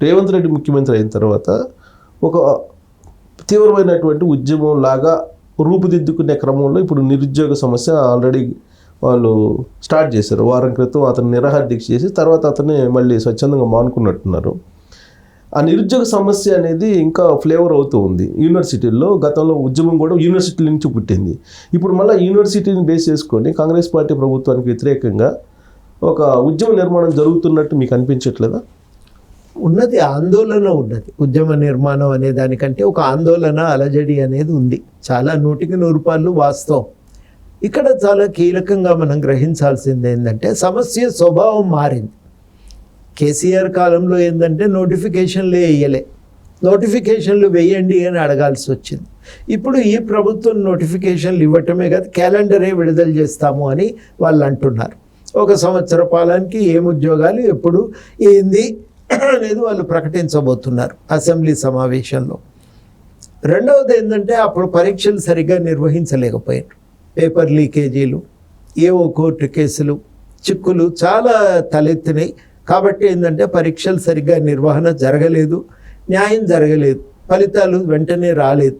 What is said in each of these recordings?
రేవంత్ రెడ్డి ముఖ్యమంత్రి అయిన తర్వాత ఒక తీవ్రమైనటువంటి ఉద్యమం లాగా రూపుదిద్దుకునే క్రమంలో ఇప్పుడు నిరుద్యోగ సమస్య ఆల్రెడీ వాళ్ళు స్టార్ట్ చేశారు. వారం క్రితం అతను నిరాహార దీక్ష చేసి తర్వాత అతన్ని మళ్ళీ స్వచ్ఛందంగా మానుకున్నట్టున్నారు. ఆ నిరుద్యోగ సమస్య అనేది ఇంకా ఫ్లేవర్ అవుతూ ఉంది యూనివర్సిటీల్లో. గతంలో ఉద్యమం కూడా యూనివర్సిటీల నుంచి పుట్టింది. ఇప్పుడు మళ్ళీ యూనివర్సిటీని బేస్ చేసుకొని కాంగ్రెస్ పార్టీ ప్రభుత్వానికి వ్యతిరేకంగా ఒక ఉద్యమ నిర్మాణం జరుగుతున్నట్టు మీకు అనిపించట్లేదా? ఉన్నది, ఆందోళన ఉన్నది. ఉద్యమ నిర్మాణం అనే దానికంటే ఒక ఆందోళన, అలజడి అనేది ఉంది. చాలా 100% వాస్తవం. ఇక్కడ చాలా కీలకంగా మనం గ్రహించాల్సింది ఏంటంటే సమస్య స్వభావం మారింది. కేసీఆర్ కాలంలో ఏంటంటే నోటిఫికేషన్లే వేయలే, నోటిఫికేషన్లు వేయండి అని అడగాల్సి వచ్చింది. ఇప్పుడు ఈ ప్రభుత్వం నోటిఫికేషన్లు ఇవ్వటమే కాదు, క్యాలెండరే విడుదల చేస్తాము అని వాళ్ళు అంటున్నారు. 1 సంవత్సర పాలనకి ఏం ఉద్యోగాలు ఎప్పుడు ఏంది అనేది వాళ్ళు ప్రకటించబోతున్నారు అసెంబ్లీ సమావేశంలో. రెండవది ఏంటంటే అప్పుడు పరీక్షలు సరిగ్గా నిర్వహించలేకపోయారు. పేపర్ లీకేజీలు, ఏవో కోర్టు కేసులు, చిక్కులు చాలా తలెత్తినాయి. కాబట్టి ఏంటంటే పరీక్షలు సరిగ్గా నిర్వహణ జరగలేదు, న్యాయం జరగలేదు, ఫలితాలు వెంటనే రాలేదు.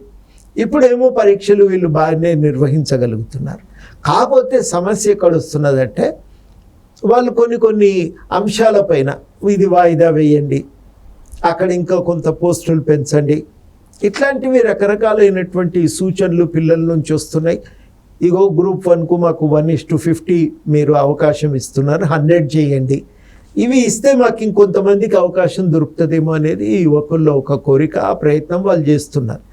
ఇప్పుడేమో పరీక్షలు వీళ్ళు బాగానే నిర్వహించగలుగుతున్నారు. కాకపోతే సమస్య ఎక్కడ వస్తున్నదంటే వాళ్ళు కొన్ని అంశాలపైన ఇది వాయిదా వేయండి, అక్కడ ఇంకా కొంత పోస్టులు పెంచండి, ఇట్లాంటివి రకరకాలైనటువంటి సూచనలు పిల్లల నుంచి వస్తున్నాయి. ఇగో గ్రూప్ 1కు మాకు 1:50 మీరు అవకాశం ఇస్తున్నారు, 100 చేయండి. ఇవి ఇస్తే మాకు ఇంకొంతమందికి అవకాశం దొరుకుతుందేమో అనేది యువకుల్లో ఒక కోరిక, ఆ ప్రయత్నం వాళ్ళు చేస్తున్నారు.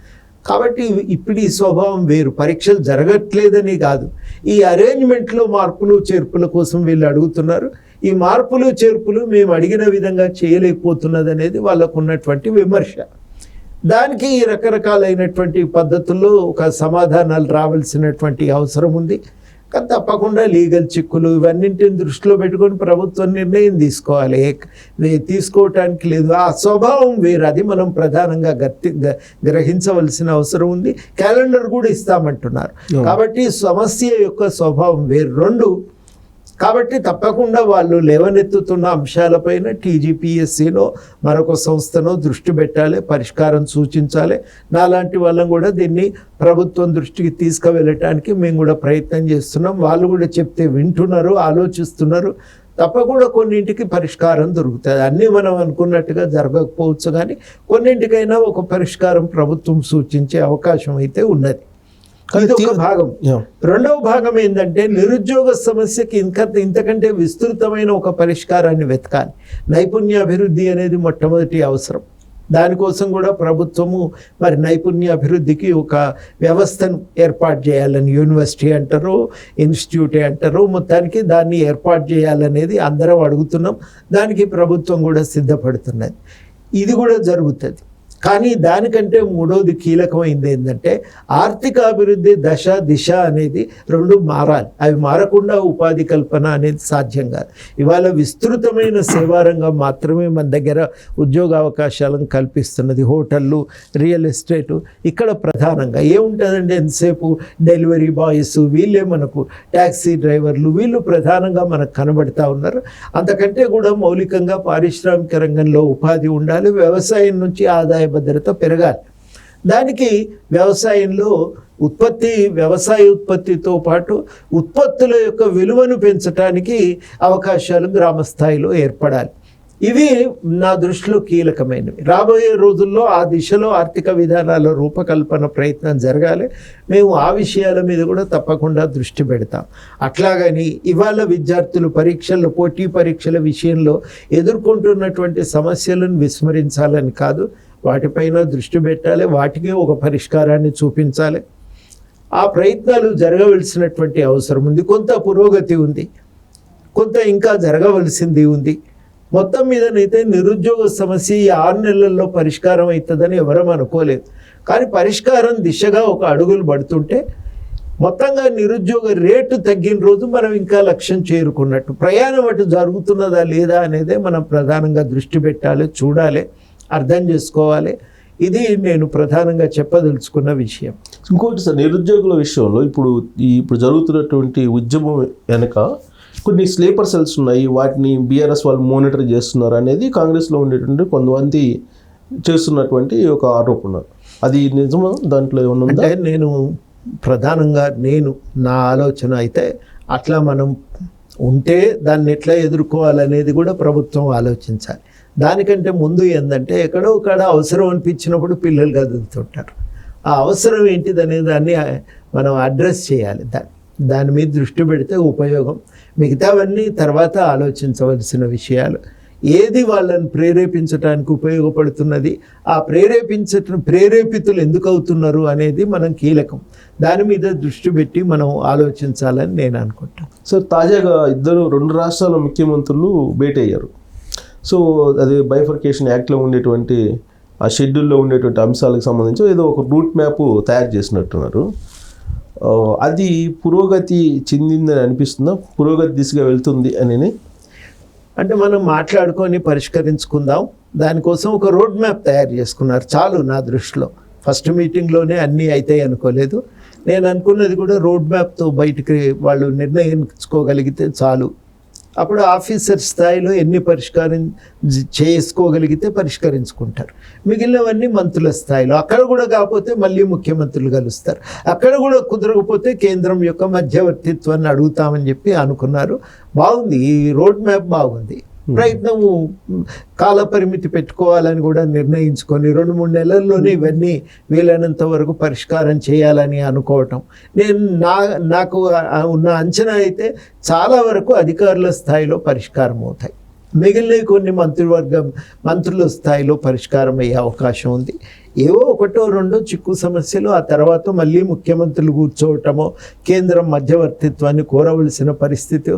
కాబట్టి ఇప్పుడు ఈ స్వభావం వేరు. పరీక్షలు జరగట్లేదని కాదు, ఈ అరేంజ్మెంట్లో మార్పులు చేర్పుల కోసం వీళ్ళు అడుగుతున్నారు. ఈ మార్పులు చేర్పులు మేము అడిగిన విధంగా చేయలేకపోతున్నది అనేది వాళ్ళకు ఉన్నటువంటి విమర్శ. దానికి రకరకాలైనటువంటి పద్ధతుల్లో ఒక సమాధానాలు రావాల్సినటువంటి అవసరం ఉంది. కానీ తప్పకుండా లీగల్ చిక్కులు ఇవన్నింటిని దృష్టిలో పెట్టుకొని ప్రభుత్వం నిర్ణయం తీసుకోవాలి. తీసుకోవటానికి లేదు, ఆ స్వభావం వేరు. అది మనం ప్రధానంగా గ్రహించవలసిన అవసరం ఉంది. క్యాలెండర్ కూడా ఇస్తామంటున్నారు. కాబట్టి సమస్య యొక్క స్వభావం వేరు. 2 కాబట్టి తప్పకుండా వాళ్ళు లేవనెత్తుతున్న అంశాలపైన టీజీపీఎస్సీనో మరొక సంస్థనో దృష్టి పెట్టాలి, పరిష్కారం సూచించాలి. నాలాంటి వాళ్ళం కూడా దీన్ని ప్రభుత్వం దృష్టికి తీసుకువెళ్ళటానికి మేము కూడా ప్రయత్నం చేస్తున్నాం. వాళ్ళు కూడా చెప్తే వింటున్నారు, ఆలోచిస్తున్నారు. తప్పకుండా కొన్నింటికి పరిష్కారం దొరుకుతుంది. అన్నీ మనం అనుకున్నట్టుగా జరగకపోవచ్చు, కానీ కొన్నింటికైనా ఒక పరిష్కారం ప్రభుత్వం సూచించే అవకాశం అయితే ఉన్నది. ఇది ఒక భాగం. రెండవ భాగం ఏంటంటే నిరుద్యోగ సమస్యకి ఇంతకంటే విస్తృతమైన ఒక పరిష్కారాన్ని వెతకాలి. నైపుణ్యాభివృద్ధి అనేది మొట్టమొదటి అవసరం. దానికోసం కూడా ప్రభుత్వము మరి నైపుణ్యాభివృద్ధికి ఒక వ్యవస్థను ఏర్పాటు చేయాలని, యూనివర్సిటీ అంటారు, ఇన్స్టిట్యూట్ అంటారు, మొత్తానికి దాన్ని ఏర్పాటు చేయాలనేది అందరం అడుగుతున్నాం. దానికి ప్రభుత్వం కూడా సిద్ధపడుతున్నది. ఇది కూడా జరుగుతుంది. కానీ దానికంటే మూడవది కీలకమైంది ఏంటంటే ఆర్థిక అభివృద్ధి దశ దిశ అనేది 2 మారాలి. అవి మారకుండా ఉపాధి కల్పన అనేది సాధ్యం కాదు. ఇవాళ విస్తృతమైన సేవారంగం మాత్రమే మన దగ్గర ఉద్యోగ అవకాశాలను కల్పిస్తున్నది. హోటళ్ళు, రియల్ ఎస్టేటు. ఇక్కడ ప్రధానంగా ఏముంటుందంటే ఎంతసేపు డెలివరీ బాయ్స్, వీళ్ళే మనకు ట్యాక్సీ డ్రైవర్లు, వీళ్ళు ప్రధానంగా మనకు కనబడుతూ ఉన్నారు. అంతకంటే కూడా మౌలికంగా పారిశ్రామిక రంగంలో ఉపాధి ఉండాలి. వ్యవసాయం నుంచి ఆదాయ భద్రత పెరగాలి. దానికి వ్యవసాయంలో వ్యవసాయ ఉత్పత్తితో పాటు ఉత్పత్తుల యొక్క విలువను పెంచడానికి అవకాశాలు గ్రామ స్థాయిలో ఏర్పడాలి. ఇవి నా దృష్టిలో కీలకమైనవి. రాబోయే రోజుల్లో ఆ దిశలో ఆర్థిక విధానాల రూపకల్పన ప్రయత్నం జరగాలి. మేము ఆ విషయాల మీద కూడా తప్పకుండా దృష్టి పెడతాం. అట్లాగని ఇవాళ విద్యార్థులు పోటీ పరీక్షల విషయంలో ఎదుర్కొంటున్నటువంటి సమస్యలను విస్మరించాలని కాదు, వాటిపైన దృష్టి పెట్టాలి, వాటికి ఒక పరిష్కారాన్ని చూపించాలి. ఆ ప్రయత్నాలు జరగవలసినటువంటి అవసరం ఉంది. కొంత పురోగతి ఉంది, కొంత ఇంకా జరగవలసింది ఉంది. మొత్తం మీదనైతే నిరుద్యోగ సమస్య ఈ 6 నెలల్లో పరిష్కారం అవుతుందని ఎవరం అనుకోలేదు. కానీ పరిష్కారం దిశగా ఒక అడుగులు పడుతుంటే మొత్తంగా నిరుద్యోగ రేటు తగ్గిన రోజు మనం ఇంకా లక్ష్యం చేరుకున్నట్టు. ప్రయాణం అటు జరుగుతున్నదా లేదా అనేదే మనం ప్రధానంగా దృష్టి పెట్టాలి, చూడాలి, అర్థం చేసుకోవాలి. ఇది నేను ప్రధానంగా చెప్పదలుచుకున్న విషయం. ఇంకోటి సార్, నిరుద్యోగుల విషయంలో ఇప్పుడు జరుగుతున్నటువంటి ఉద్యమం వెనక కొన్ని స్లీపర్ సెల్స్ ఉన్నాయి, వాటిని బీఆర్ఎస్ వాళ్ళు మానిటర్ చేస్తున్నారు అనేది కాంగ్రెస్లో ఉండేటువంటి కొంతమంది చేస్తున్నటువంటి ఒక ఆరోపణ. అది నిజమా? దాంట్లో ఏమన్నా ఉందా? అంటే ప్రధానంగా నా ఆలోచన అయితే అట్లా మనం ఉంటే దాన్ని ఎట్లా ఎదుర్కోవాలనేది కూడా ప్రభుత్వం ఆలోచించాలి. దానికంటే ముందు ఏంటంటే ఎక్కడో ఒక అవసరం అనిపించినప్పుడు పిల్లలు కదులుతుంటారు. ఆ అవసరం ఏంటిదనే దాన్ని మనం అడ్రస్ చేయాలి. దాని మీద దృష్టి పెడితే ఉపయోగం. మిగతావన్నీ తర్వాత ఆలోచించవలసిన విషయాలు. ఏది వాళ్ళని ప్రేరేపించడానికి ఉపయోగపడుతున్నది, ఆ ప్రేరేపితులు ఎందుకు అవుతున్నారు అనేది మనం కీలకం. దాని మీద దృష్టి పెట్టి మనం ఆలోచించాలని నేను అనుకుంటాను. సార్, తాజాగా 2 రాష్ట్రాల ముఖ్యమంత్రులు భేటీ అయ్యారు. సో అది బైఫర్కేషన్ యాక్ట్లో ఉండేటువంటి ఆ షెడ్యూల్లో ఉండేటువంటి అంశాలకు సంబంధించి ఏదో ఒక రూట్ మ్యాప్ తయారు చేసినట్టున్నారు. అది పురోగతి చెందిందని అనిపిస్తుందా? పురోగతి దిశగా వెళ్తుంది అని అంటే మనం మాట్లాడుకొని పరిష్కరించుకుందాం. దానికోసం ఒక రోడ్ మ్యాప్ తయారు చేసుకున్నారు. చాలు నా దృష్టిలో. ఫస్ట్ మీటింగ్లోనే అన్నీ అవుతాయి అనుకోలేదు. నేను అనుకున్నది కూడా రోడ్ మ్యాప్తో బయటికి వాళ్ళు నిర్ణయించుకోగలిగితే చాలు. అప్పుడు ఆఫీసర్ స్థాయిలో ఎన్ని చేసుకోగలిగితే పరిష్కరించుకుంటారు. మిగిలినవన్నీ మంత్రుల స్థాయిలో. అక్కడ కూడా కాకపోతే మళ్ళీ ముఖ్యమంత్రులు కలుస్తారు. అక్కడ కూడా కుదరకపోతే కేంద్రం యొక్క మధ్యవర్తిత్వాన్ని అడుగుతామని చెప్పి అనుకున్నారు. బాగుంది, ఈ రోడ్ మ్యాప్ బాగుంది. ప్రయత్నము కాలపరిమితి పెట్టుకోవాలని కూడా నిర్ణయించుకొని 2-3 నెలల్లోనే ఇవన్నీ వీలైనంత వరకు పరిష్కారం చేయాలని అనుకోవటం. నాకు ఉన్న అంచనా అయితే చాలా వరకు అధికారుల స్థాయిలో పరిష్కారం అవుతాయి. మిగిలిన కొన్ని మంత్రుల స్థాయిలో పరిష్కారం అయ్యే అవకాశం ఉంది. ఏవో 1-2 చిక్కు సమస్యలు, ఆ తర్వాత మళ్ళీ ముఖ్యమంత్రులు కూర్చోవటమో కేంద్రం మధ్యవర్తిత్వాన్ని కోరవలసిన పరిస్థితి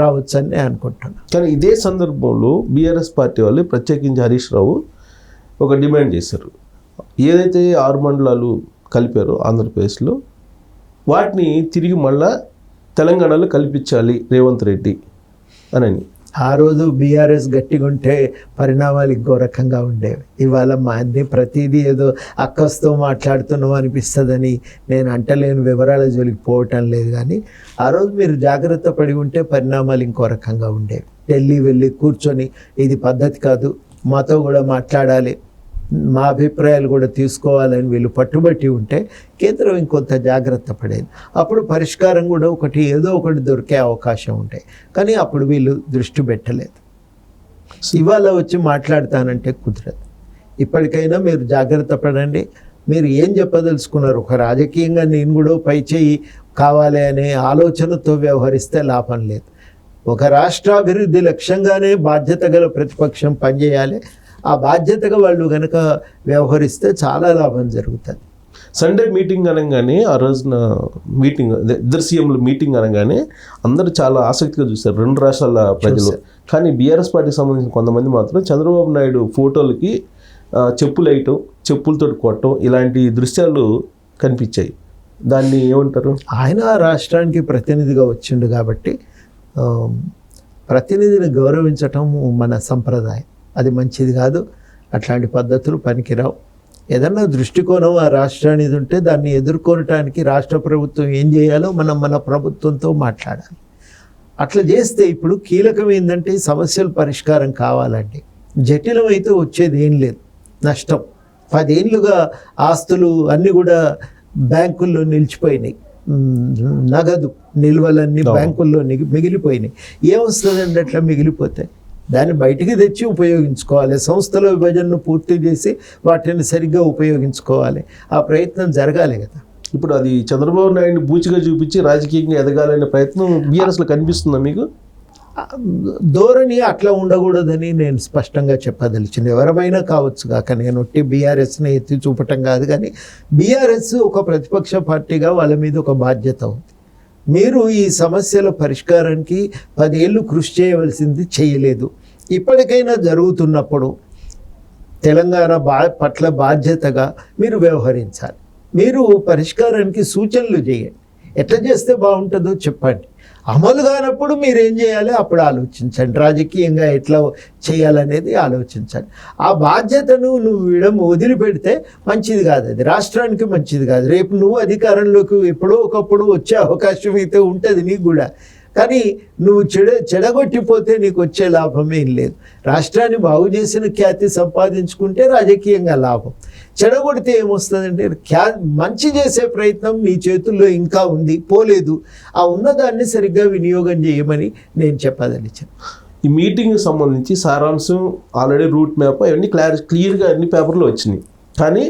రావచ్చని నేను అనుకుంటున్నాను. కానీ ఇదే సందర్భంలో బీఆర్ఎస్ పార్టీ వాళ్ళు, ప్రత్యేకించి హరీష్ రావు ఒక డిమాండ్ చేశారు. ఏదైతే 6 మండలాలు కలిపారో ఆంధ్రప్రదేశ్లో, వాటిని తిరిగి మళ్ళా తెలంగాణలో కల్పించాలి రేవంత్ రెడ్డి అని. ఆ రోజు బీఆర్ఎస్ గట్టిగా ఉంటే పరిణామాలు ఇంకో రకంగా ఉండేవి. ఇవాళ మా అన్ని ప్రతిదీ ఏదో అక్కస్తో మాట్లాడుతున్నాం అనిపిస్తుందని నేను అంటలేని వివరాల జోలికి పోవటం లేదు. కానీ ఆ రోజు మీరు జాగ్రత్త పడి ఉంటే పరిణామాలు ఇంకో రకంగా ఉండేవి. ఢిల్లీ వెళ్ళి కూర్చొని ఇది పద్ధతి కాదు, మాతో కూడా మాట్లాడాలి, మా అభిప్రాయాలు కూడా తీసుకోవాలని వీళ్ళు పట్టుబట్టి ఉంటే కేంద్రం ఇంకొంత జాగ్రత్త పడేది. అప్పుడు పరిష్కారం కూడా ఏదో ఒకటి దొరికే అవకాశం ఉంటాయి. కానీ అప్పుడు వీళ్ళు దృష్టి పెట్టలేదు. ఇవాళ వచ్చి మాట్లాడతానంటే కుదరదు. ఇప్పటికైనా మీరు జాగ్రత్త పడండి. మీరు ఏం చెప్పదలుచుకున్నారు? ఒక రాజకీయంగా నేను కూడా పై చేయి కావాలి అనే ఆలోచనతో వ్యవహరిస్తే లాభం లేదు. ఒక రాష్ట్రాభివృద్ధి లక్ష్యంగానే బాధ్యత గల ప్రతిపక్షం పనిచేయాలి. ఆ బాధ్యతగా వాళ్ళు కనుక వ్యవహరిస్తే చాలా లాభం జరుగుతుంది. సండే మీటింగ్ అనగానే, ఆ రోజున మీటింగ్, ఇద్దరు సీఎంల మీటింగ్ అనగానే అందరూ చాలా ఆసక్తిగా చూస్తారు 2 రాష్ట్రాల ప్రజలు. కానీ బీఆర్ఎస్ పార్టీకి సంబంధించిన కొంతమంది మాత్రం చంద్రబాబు నాయుడు ఫోటోలకి చెప్పులు వేయటం, చెప్పులతో కొట్టడం, ఇలాంటి దృశ్యాలు కనిపించాయి. దాన్ని ఏమంటారు? ఆయన రాష్ట్రానికి ప్రతినిధిగా వచ్చిండు కాబట్టి ప్రతినిధిని గౌరవించటం మన సంప్రదాయం. అది మంచిది కాదు. అట్లాంటి పద్ధతులు పనికిరావు. ఏదన్నా దృష్టికోణం ఆ రాష్ట్రానికి ఉంటే దాన్ని ఎదుర్కొనటానికి రాష్ట్ర ప్రభుత్వం ఏం చేయాలో మన ప్రభుత్వంతో మాట్లాడాలి. అట్లా చేస్తే ఇప్పుడు కీలకం ఏంటంటే సమస్యలు పరిష్కారం కావాలండి. జటిలమైతే వచ్చేది ఏం లేదు, నష్టం. 10 ఏళ్ళుగా ఆస్తులు అన్నీ కూడా బ్యాంకుల్లో నిలిచిపోయినాయి. నగదు నిల్వలన్నీ బ్యాంకుల్లో మిగిలిపోయినాయి. ఏమొస్తుందండి అట్లా మిగిలిపోతాయి? దాన్ని బయటికి తెచ్చి ఉపయోగించుకోవాలి. సంస్థల విభజనను పూర్తి చేసి వాటిని సరిగ్గా ఉపయోగించుకోవాలి. ఆ ప్రయత్నం జరగాలి కదా. ఇప్పుడు అది చంద్రబాబు నాయుడిని బూచిగా చూపించి రాజకీయంగా ఎదగాలనే ప్రయత్నం బీఆర్ఎస్లో కనిపిస్తుందా మీకు? ధోరణి అట్లా ఉండకూడదని నేను స్పష్టంగా చెప్పదలిచింది. ఎవరైనా కావచ్చు కాక, నేను ఒట్టి బీఆర్ఎస్ని ఎత్తి చూపటం కాదు. కానీ బీఆర్ఎస్ ఒక ప్రతిపక్ష పార్టీగా వాళ్ళ మీద ఒక బాధ్యత ఉంది. మీరు ఈ సమస్యల పరిష్కారానికి 10 ఏళ్ళు కృషి చేయవలసింది చేయలేదు. ఇప్పటికైనా జరుగుతున్నప్పుడు తెలంగాణ పట్ల బాధ్యతగా మీరు వ్యవహరించాలి. మీరు పరిష్కారానికి సూచనలు చేయండి. ఎట్లా చేస్తే బాగుంటుందో చెప్పండి. అమలు కానప్పుడు మీరు ఏం చేయాలి అప్పుడు ఆలోచించండి. రాజకీయంగా ఎట్లా చేయాలనేది ఆలోచించండి. ఆ బాధ్యతను నువ్వు వదిలిపెడితే మంచిది కాదు. అది రాష్ట్రానికి మంచిది కాదు. రేపు నువ్వు అధికారంలోకి ఎప్పుడో ఒకప్పుడు వచ్చే అవకాశం అయితే ఉంటుంది నీకు కూడా. కానీ నువ్వు చెడగొట్టిపోతే నీకు వచ్చే లాభం ఏం లేదు. రాష్ట్రాన్ని బాగు చేసిన ఖ్యాతి సంపాదించుకుంటే రాజకీయంగా లాభం, చెడగొడితే ఏమొస్తుందంటే మంచి చేసే ప్రయత్నం మీ చేతుల్లో ఇంకా ఉంది, పోలేదు. ఆ ఉన్నదాన్ని సరిగ్గా వినియోగం చేయమని నేను చెప్పదలిచాను. ఈ మీటింగ్ సంబంధించి సారాంశం ఆల్రెడీ రూట్ మ్యాప్ అవన్నీ క్లియర్గా అన్ని పేపర్లో వచ్చినాయి. కానీ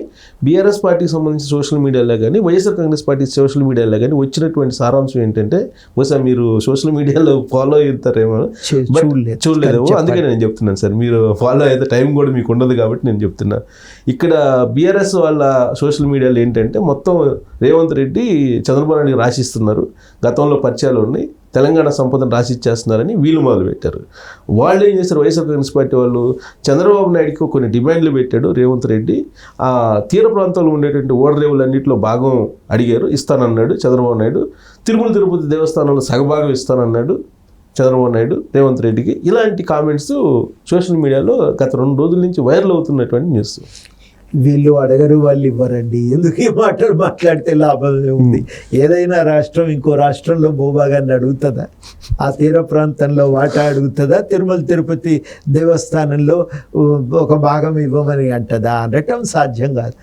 బీఆర్ఎస్ పార్టీకి సంబంధించి సోషల్ మీడియాలో కానీ వైఎస్ఆర్ కాంగ్రెస్ పార్టీ సోషల్ మీడియాలో కానీ వచ్చినటువంటి సారాంశం ఏంటంటే, బహుశా మీరు సోషల్ మీడియాలో ఫాలో అవుతారేమో, చూడలేదేమో, అందుకే నేను చెప్తున్నాను సార్. మీరు ఫాలో అయితే టైం కూడా మీకు ఉండదు కాబట్టి నేను చెప్తున్నా. ఇక్కడ బీఆర్ఎస్ వాళ్ళ సోషల్ మీడియాలో ఏంటంటే మొత్తం రేవంత్ రెడ్డి చంద్రబాబు నాయుడు రాసిస్తున్నారు, గతంలో పరిచయాలు ఉన్నాయి, తెలంగాణ సంపదను రాసిచ్చేస్తున్నారని వీళ్ళు మొదలు పెట్టారు. వాళ్ళు ఏం చేశారు, వైఎస్ఆర్ కాంగ్రెస్ పార్టీ వాళ్ళు చంద్రబాబు నాయుడుకి కొన్ని డిమాండ్లు పెట్టాడు రేవంత్ రెడ్డి. ఆ తీర ప్రాంతంలో ఉండేటువంటి ఓడరేవులన్నింటిలో భాగం అడిగారు, ఇస్తానన్నాడు చంద్రబాబు నాయుడు. తిరుపతి దేవస్థానంలో సగభాగం ఇస్తానన్నాడు చంద్రబాబు నాయుడు రేవంత్ రెడ్డికి. ఇలాంటి కామెంట్స్ సోషల్ మీడియాలో గత 2 రోజుల నుంచి వైరల్ అవుతున్నటువంటి న్యూస్. వీళ్ళు అడగరు, వాళ్ళు ఇవ్వరండి. ఎందుకు ఈ మాటలు మాట్లాడితే లాభమే ఉంది? ఏదైనా రాష్ట్రం ఇంకో రాష్ట్రంలో భూభాగాన్ని అడుగుతుందా? ఆ తీర ప్రాంతంలో వాటా అడుగుతుందా? తిరుపతి దేవస్థానంలో ఒక భాగం ఇవ్వమని అంటదా? అనటం సాధ్యం కాదు.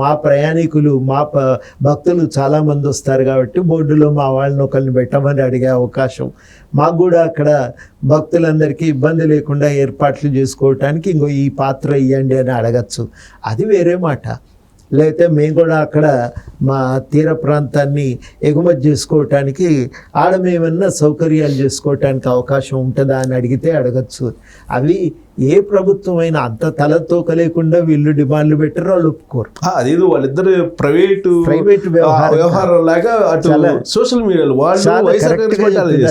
మా ప్రయాణికులు, మా భక్తులు చాలామంది వస్తారు కాబట్టి బోర్డులో మా వాళ్ళని ఒకరిని పెట్టమని అడిగే అవకాశం మాకు కూడా అక్కడ భక్తులందరికీ ఇబ్బంది లేకుండా ఏర్పాట్లు చేసుకోవటానికి ఇంకో ఈ పాత్ర ఇవ్వండి అని అడగచ్చు. అది వేరే మాట. లేకపోతే మేము కూడా అక్కడ మా తీర ప్రాంతాన్ని ఎగుమతి చేసుకోవటానికి ఆడమేమన్నా సౌకర్యాలు చేసుకోవటానికి అవకాశం ఉంటుందా అని అడిగితే అడగచ్చు. అవి ఏ ప్రభుత్వమైనా అంత తలతోక లేకుండా వీళ్ళు డిమాండ్లు పెట్టారో వాళ్ళు ఒప్పుకోరు. అదేదో వాళ్ళిద్దరు ప్రైవేట్ వ్యవహారం లాగా సోషల్ మీడియాలో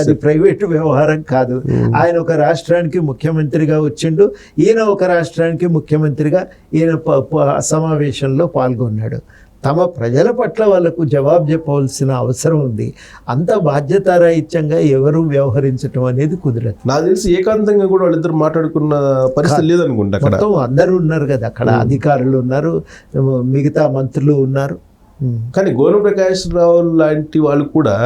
అది ప్రైవేట్ వ్యవహారం కాదు. ఆయన ఒక రాష్ట్రానికి ముఖ్యమంత్రిగా వచ్చిండు, ఈయన ఒక రాష్ట్రానికి ముఖ్యమంత్రిగా ఈయన సమావేశంలో పాల్గొన్నాడు. తమ ప్రజల పట్ల వాళ్ళకు జవాబు చెప్పవలసిన అవసరం ఉంది. అంత బాధ్యతారాహిత్యంగా ఎవరు వ్యవహరించడం అనేది కుదరదు. నాకు తెలిసి ఏకాంతంగా కూడా వాళ్ళిద్దరు మాట్లాడుకున్న పరిస్థితి లేదనుకుంటా. మొత్తం అందరూ ఉన్నారు కదా అక్కడ, అధికారులు ఉన్నారు, మిగతా మంత్రులు ఉన్నారు. కానీ గోను ప్రకాష్ రావు లాంటి వాళ్ళు కూడా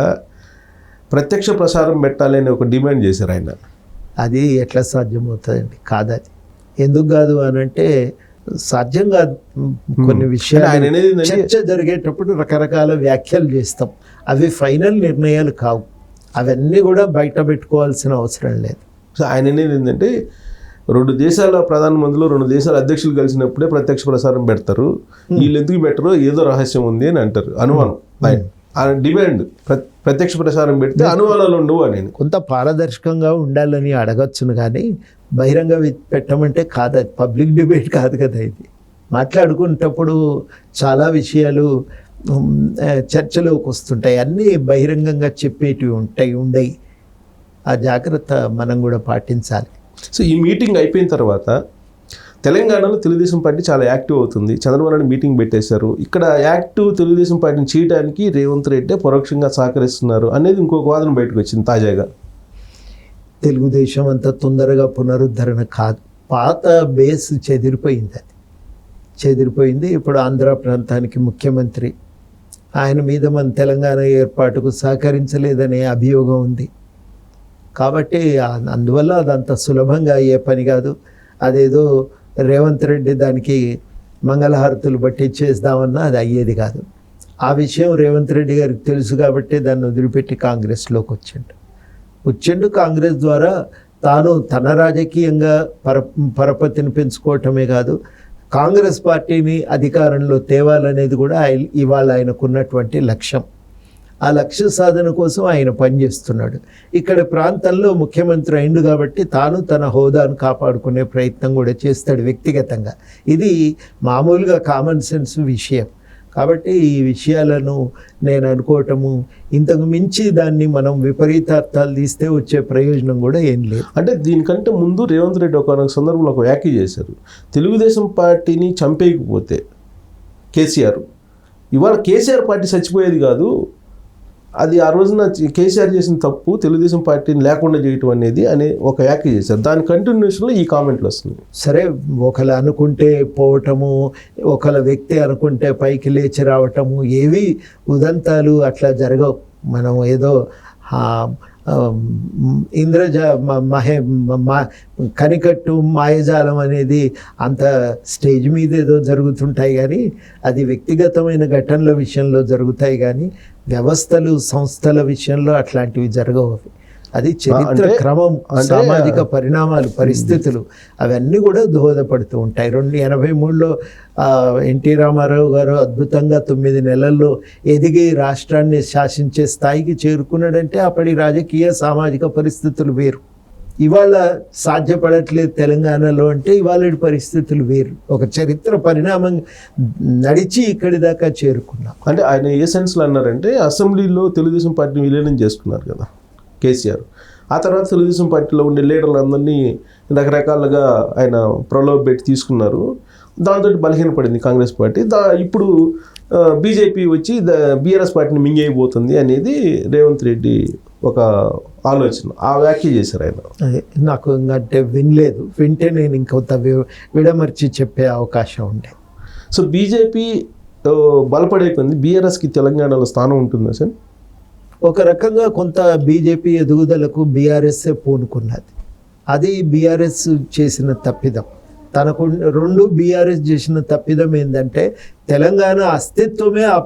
ప్రత్యక్ష ప్రసారం పెట్టాలని ఒక డిమాండ్ చేశారు ఆయన. అది ఎట్లా సాధ్యమవుతుందండి? కాదది. ఎందుకు కాదు అని అంటే సాధ్యం కాదు. కొన్ని విషయాలు చర్చ జరిగేటప్పుడు రకరకాల వ్యాఖ్యలు చేస్తాం, అవి ఫైనల్ నిర్ణయాలు కావు. అవన్నీ కూడా బయట పెట్టుకోవాల్సిన అవసరం లేదు. సో ఆయన అనేది ఏంటంటే 2 దేశాల ప్రధానమంత్రులు 2 దేశాల అధ్యక్షులు కలిసినప్పుడే ప్రత్యక్ష ప్రసారం పెడతారు, వీళ్ళు ఎందుకు పెట్టరో ఏదో రహస్యం ఉంది అని అంటారు. అనుమానం ఆయన డిమాండ్, ప్రత్యక్ష ప్రసారం పెడితే అనుమానాలు ఉండవు అని. కొంత పారదర్శకంగా ఉండాలని అడగచ్చును, కానీ బహిరంగ పెట్టమంటే కాదు. అది పబ్లిక్ డిబేట్ కాదు కదా. ఇది మాట్లాడుకునేటప్పుడు చాలా విషయాలు చర్చలోకి వస్తుంటాయి, అన్నీ బహిరంగంగా చెప్పేటివి ఉండయి. ఆ జాగ్రత్త మనం కూడా పాటించాలి. సో ఈ మీటింగ్ అయిపోయిన తర్వాత తెలంగాణలో తెలుగుదేశం పార్టీ చాలా యాక్టివ్ అవుతుంది. చంద్రబాబు నాయుడు మీటింగ్ పెట్టేశారు. ఇక్కడ యాక్టివ్ తెలుగుదేశం పార్టీని చేయడానికి రేవంత్ రెడ్డి పరోక్షంగా సహకరిస్తున్నారు అనేది ఇంకొక వాదన బయటకు వచ్చింది తాజాగా. తెలుగుదేశం అంత తొందరగా పునరుద్ధరణ కాదు. పాత బేస్ చెదిరిపోయింది. అది చెదిరిపోయింది. ఇప్పుడు ఆంధ్ర ప్రాంతానికి ముఖ్యమంత్రి, ఆయన మీద మన తెలంగాణ ఏర్పాటుకు సహకరించలేదనే అభియోగం ఉంది. కాబట్టి అందువల్ల అదంత సులభంగా అయ్యే పని కాదు. అదేదో రేవంత్ రెడ్డి దానికి మంగళహారతులు బట్టి చేద్దామన్నా అది అయ్యేది కాదు. ఆ విషయం రేవంత్ రెడ్డి గారికి తెలుసు కాబట్టి దాన్ని వదిలిపెట్టి కాంగ్రెస్లోకి వచ్చిండు. కాంగ్రెస్ ద్వారా తాను తన రాజకీయంగా పరపతిని పెంచుకోవటమే కాదు, కాంగ్రెస్ పార్టీని అధికారంలో తేవాలనేది కూడా ఇవాళ ఆయనకున్నటువంటి లక్ష్యం. ఆ లక్ష్య సాధన కోసం ఆయన పనిచేస్తున్నాడు. ఇక్కడ ప్రాంతంలో ముఖ్యమంత్రి అయిండు కాబట్టి తాను తన హోదాను కాపాడుకునే ప్రయత్నం కూడా చేస్తాడు వ్యక్తిగతంగా. ఇది మామూలుగా కామన్ సెన్స్ విషయం. కాబట్టి ఈ విషయాలను నేను అనుకోవటము, ఇంతకు మించి దాన్ని మనం విపరీతార్థాలు తీస్తే వచ్చే ప్రయోజనం కూడా ఏం లేదు. అంటే దీనికంటే ముందు రేవంత్ రెడ్డి ఒక సందర్భంలో ఒక వ్యాఖ్య చేశారు, తెలుగుదేశం పార్టీని చంపేయకపోతే కేసీఆర్, ఇవాళ కేసీఆర్ పార్టీ చచ్చిపోయేది కాదు, అది ఆ రోజున కేసీఆర్ చేసిన తప్పు తెలుగుదేశం పార్టీని లేకుండా చేయటం అనేది అనే ఒక వ్యాఖ్య చేశారు. దాని కంటిన్యూషన్లో ఈ కామెంట్లు వస్తుంది. సరే, ఒకరు అనుకుంటే పోవటము, ఒకళ్ళ వ్యక్తి అనుకుంటే పైకి లేచి రావటము, ఏవి ఉదంతాలు అట్లా జరగవు. మనం ఏదో ఇంద్రజ కనికట్టు మాయజాలం అనేది అంత స్టేజ్ మీద ఏదో జరుగుతుంటాయి కానీ అది వ్యక్తిగతమైన ఘటనల విషయంలో జరుగుతాయి కానీ వ్యవస్థలు సంస్థల విషయంలో అట్లాంటివి జరగవు. అది చరిత్ర క్రమం, సామాజిక పరిణామాలు, పరిస్థితులు అవన్నీ కూడా దోహదపడుతూ ఉంటాయి. 1983లో ఎన్టీ రామారావు గారు అద్భుతంగా 9 నెలల్లో ఎదిగి రాష్ట్రాన్ని శాసించే స్థాయికి చేరుకున్నాడంటే అప్పటి రాజకీయ సామాజిక పరిస్థితులు వేరు. ఇవాళ సాధ్యపడట్లేదు తెలంగాణలో అంటే ఇవాళ పరిస్థితులు వేరు. ఒక చరిత్ర పరిణామం నడిచి ఇక్కడి దాకా చేరుకున్నాం. అంటే ఆయన ఏ సెన్స్లో అన్నారంటే అసెంబ్లీలో తెలుగుదేశం పార్టీని విలీనం చేసుకున్నారు కదా కేసీఆర్. ఆ తర్వాత తెలుగుదేశం పార్టీలో ఉండే లీడర్లందరినీ రకరకాలుగా ఆయన ప్రలోభ పెట్టి తీసుకున్నారు. దాంతో బలహీనపడింది కాంగ్రెస్ పార్టీ. ఇప్పుడు బీజేపీ వచ్చి బీఆర్ఎస్ పార్టీని మింగేయబోతుంది అనేది రేవంత్ రెడ్డి ఒక ఆలోచన, ఆ వ్యాఖ్య చేశారు ఆయన. నాకు అంటే వినలేదు, వింటే నేను ఇంకొంత విడమర్చి చెప్పే అవకాశం ఉండే. సో బీజేపీ బలపడే కొంది బీఆర్ఎస్కి తెలంగాణలో స్థానం ఉంటుందా సార్? ఒక రకంగా కొంత బీజేపీ ఎదుగుదలకు బీఆర్ఎస్ఏ పూనుకున్నది. అది బీఆర్ఎస్ చేసిన తప్పిదం. తనకు 2 బీఆర్ఎస్ చేసిన తప్పిదం ఏంటంటే తెలంగాణ అస్తిత్వమే ఆ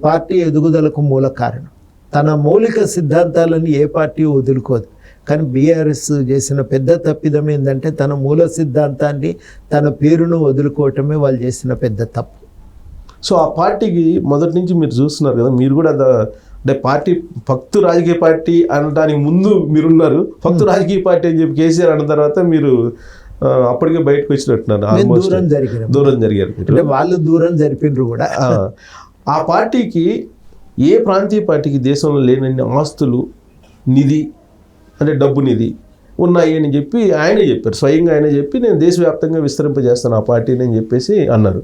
పార్టీ ఎదుగుదలకు మూల కారణం. తన మౌలిక సిద్ధాంతాలను ఏ పార్టీ వదులుకోదు. కానీ బీఆర్ఎస్ చేసిన పెద్ద తప్పిదం ఏంటంటే తన మూల సిద్ధాంతాన్ని, తన పేరును వదులుకోవటమే వాళ్ళు చేసిన పెద్ద తప్పు. సో ఆ పార్టీకి మొదటి నుంచి మీరు చూస్తున్నారు కదా, మీరు కూడా అంటే పార్టీ ఫక్తు రాజకీయ పార్టీ అనడానికి ముందు మీరున్నారు. ఫక్తు రాజకీయ పార్టీ అని చెప్పి కేసీఆర్ అన్న తర్వాత మీరు అప్పటికే బయటకు వచ్చినట్టున్నారు. దూరం జరిగారు. అంటే వాళ్ళు దూరం జరిపినారు కూడా. ఆ పార్టీకి ఏ ప్రాంతీయ పార్టీకి దేశంలో లేనన్ని ఆస్తులు, నిధి అంటే డబ్బు నిధి ఉన్నాయి అని చెప్పి ఆయనే చెప్పారు. స్వయంగా ఆయనే చెప్పి నేను దేశవ్యాప్తంగా విస్తరింపజేస్తాను ఆ పార్టీని అని చెప్పేసి అన్నారు.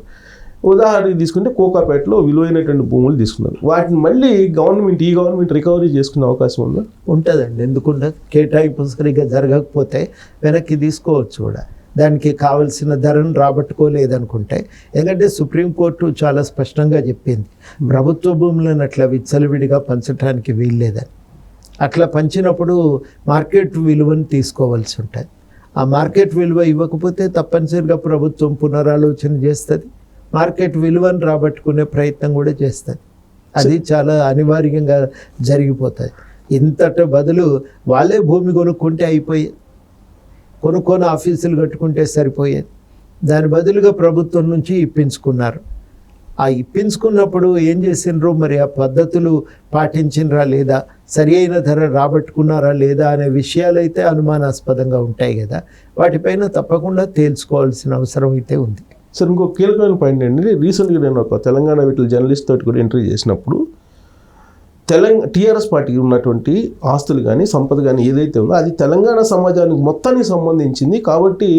ఉదాహరణకి తీసుకుంటే కోకాపేటలో విలువైనటువంటి భూములు తీసుకున్నారు. వాటిని మళ్ళీ ఈ గవర్నమెంట్ రికవరీ చేసుకునే అవకాశం ఉందా? ఉంటుందండి. ఎందుకుంటే కేటాయింపు సరిగ్గా జరగకపోతే వెనక్కి తీసుకోవచ్చు కూడా. దానికి కావలసిన ధరను రాబట్టుకోలేదనుకుంటే, ఎందుకంటే సుప్రీంకోర్టు చాలా స్పష్టంగా చెప్పింది ప్రభుత్వ భూములను అట్లా విచ్చలవిడిగా పంచడానికి వీల్లేదని. అట్లా పంచినప్పుడు మార్కెట్ విలువను తీసుకోవాల్సి ఉంటుంది. ఆ మార్కెట్ విలువ ఇవ్వకపోతే తప్పనిసరిగా ప్రభుత్వం పునరాలోచన చేస్తుంది, మార్కెట్ విలువను రాబట్టుకునే ప్రయత్నం కూడా చేస్తుంది. అది చాలా అనివార్యంగా జరిగిపోతుంది. ఇంతటి బదులు వాళ్ళే భూమి కొనుక్కుంటే అయిపోయేది, కొనుక్కొని ఆఫీసులు కట్టుకుంటే సరిపోయేది. దాని బదులుగా ప్రభుత్వం నుంచి ఇప్పించుకున్నారు. ఆ ఇప్పించుకున్నప్పుడు ఏం చేసినారో మరి ఆ పద్ధతులు పాటించినరా లేదా, సరి అయిన ధర రాబట్టుకున్నారా లేదా అనే విషయాలు అయితే అనుమానాస్పదంగా ఉంటాయి కదా. వాటిపైన తప్పకుండా తేల్చుకోవాల్సిన అవసరం అయితే ఉంది. సార్ ఇంకో కీలకమైన పాయింట్ ఏంటంటే, రీసెంట్గా నేను ఒక తెలంగాణ వీటిలో జర్నలిస్ట్ తోటి కూడా ఇంటర్వ్యూ చేసినప్పుడు టీఆర్ఎస్ పార్టీకి ఉన్నటువంటి ఆస్తులు కానీ సంపద కానీ ఏదైతే ఉందో అది తెలంగాణ సమాజానికి మొత్తానికి సంబంధించింది కాబట్టి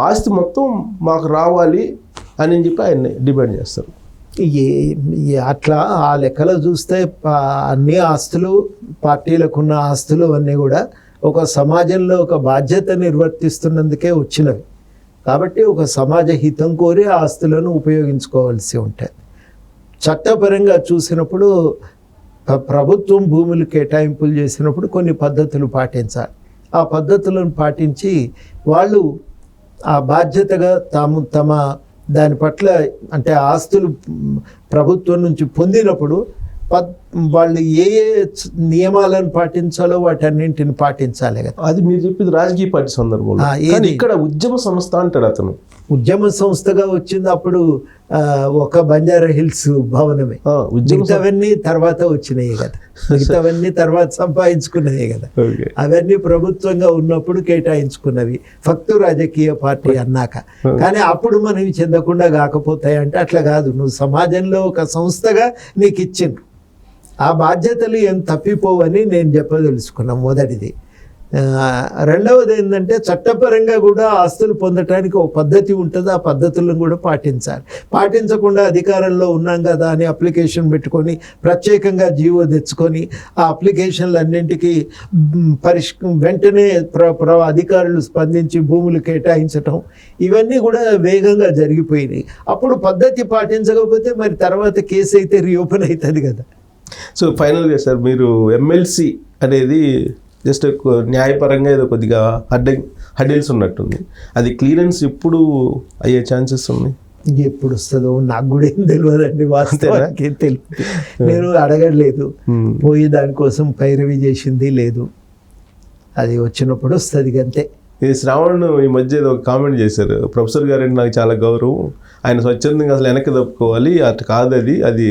ఆస్తి మొత్తం మాకు రావాలి అని చెప్పి ఆయన డిమాండ్ చేస్తారు. అట్లా ఆ లెక్కలో చూస్తే అన్ని ఆస్తులు, పార్టీలకున్న ఆస్తులు అన్నీ కూడా ఒక సమాజంలో ఒక బాధ్యత నిర్వర్తిస్తున్నందుకే వచ్చినవి. కాబట్టి ఒక సమాజ హితం కోరి ఆస్తులను ఉపయోగించుకోవాల్సి ఉంటుంది. చట్టపరంగా చూసినప్పుడు ప్రభుత్వం భూములు కేటాయింపులు చేసినప్పుడు కొన్ని పద్ధతులు పాటించాలి. ఆ పద్ధతులను పాటించి వాళ్ళు ఆ బాధ్యతగా తమ దాని పట్ల అంటే ఆస్తులు ప్రభుత్వం నుంచి పొందినప్పుడు వాళ్ళు ఏ నియమాలను పాటించాలో వాటన్నింటిని పాటించాలి కదా. అది మీరు చెప్పింది రాజకీయ పార్టీ సందర్భంలో. ఇక్కడ ఉద్యమ సంస్థ అంటాడు అతను. ఉద్యమ సంస్థగా వచ్చింది అప్పుడు ఒక బంజారా హిల్స్ భవనమే. మిగతావన్నీ తర్వాత వచ్చినాయి కదా, మిగతావన్నీ తర్వాత సంపాదించుకున్నాయి కదా. అవన్నీ ప్రభుత్వంగా ఉన్నప్పుడు కేటాయించుకున్నవి ఫక్తు రాజకీయ పార్టీ అన్నాక. కానీ అప్పుడు మనవి చెందకుండా కాకపోతాయి అంటే అట్లా కాదు. నువ్వు సమాజంలో ఒక సంస్థగా నీకు ఇచ్చిండ్రు, ఆ బాధ్యతలు ఏం తప్పిపోవని నేను చెప్పదలుచుకున్నాను. మొదటిది. రెండవది ఏంటంటే చట్టపరంగా కూడా ఆస్తులు పొందటానికి ఒక పద్ధతి ఉంటుంది, ఆ పద్ధతులను కూడా పాటించాలి. పాటించకుండా అధికారంలో ఉన్నాం కదా అని అప్లికేషన్ పెట్టుకొని ప్రత్యేకంగా జీవో తెచ్చుకొని ఆ అప్లికేషన్లు అన్నింటికి వెంటనే అధికారులు స్పందించి భూములు కేటాయించటం ఇవన్నీ కూడా వేగంగా జరిగిపోయినాయి. అప్పుడు పద్ధతి పాటించకపోతే మరి తర్వాత కేసు అయితే రీఓపెన్ అవుతుంది కదా. సో ఫైనల్గా సార్, మీరు ఎమ్మెల్సీ అనేది జస్ట్ న్యాయపరంగా ఏదో కొద్దిగా హడ్డిల్స్ ఉన్నట్టుంది. అది క్లియరెన్స్ ఎప్పుడు అయ్యే ఛాన్సెస్ ఉన్నాయి? ఎప్పుడు వస్తుందో నాకు కూడా ఏం తెలియదండి, వాస్తవానికి ఏం తెలియదు. నేను అడగలేదు, పోయి దానికోసం పైరవి చేసింది లేదు. అది వచ్చినప్పుడు వస్తుంది అంతే. ఈ శ్రావణ్ ఈ మధ్య ఏదో కామెంట్ చేశారు, ప్రొఫెసర్ గారు అంటే నాకు చాలా గౌరవం, ఆయన స్వచ్ఛందంగా అసలు వెనక్కి తప్పుకోవాలి, అటు కాదు అది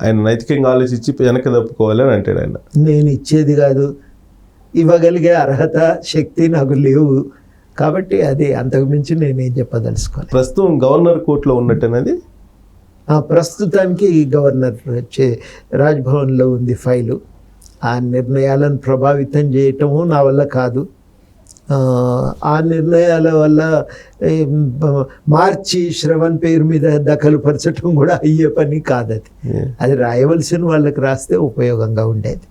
ఆయన నైతికంగా ఆలోచించి వెనక్కి తప్పుకోవాలి అని అంటాడు ఆయన. నేను ఇచ్చేది కాదు, ఇవ్వగలిగే అర్హత శక్తి నాకు లేవు, కాబట్టి అది అంతకు మించి నేనేం చెప్పదలుచుకోవాలి. ప్రస్తుతం గవర్నర్ కోర్టులో ఉన్నట్టనేది ప్రస్తుతానికి గవర్నర్ రాజ్భవన్లో ఉంది ఫైలు. ఆ నిర్ణయాలను ప్రభావితం చేయటము నా వల్ల కాదు. ఆ నిర్ణయాల వల్ల మార్చి శ్రవణ్ పేరు మీద దఖలు పరచడం కూడా అయ్యే పని కాదు. అది రాయవలసిన వాళ్ళకి రాస్తే ఉపయోగంగా ఉండేది.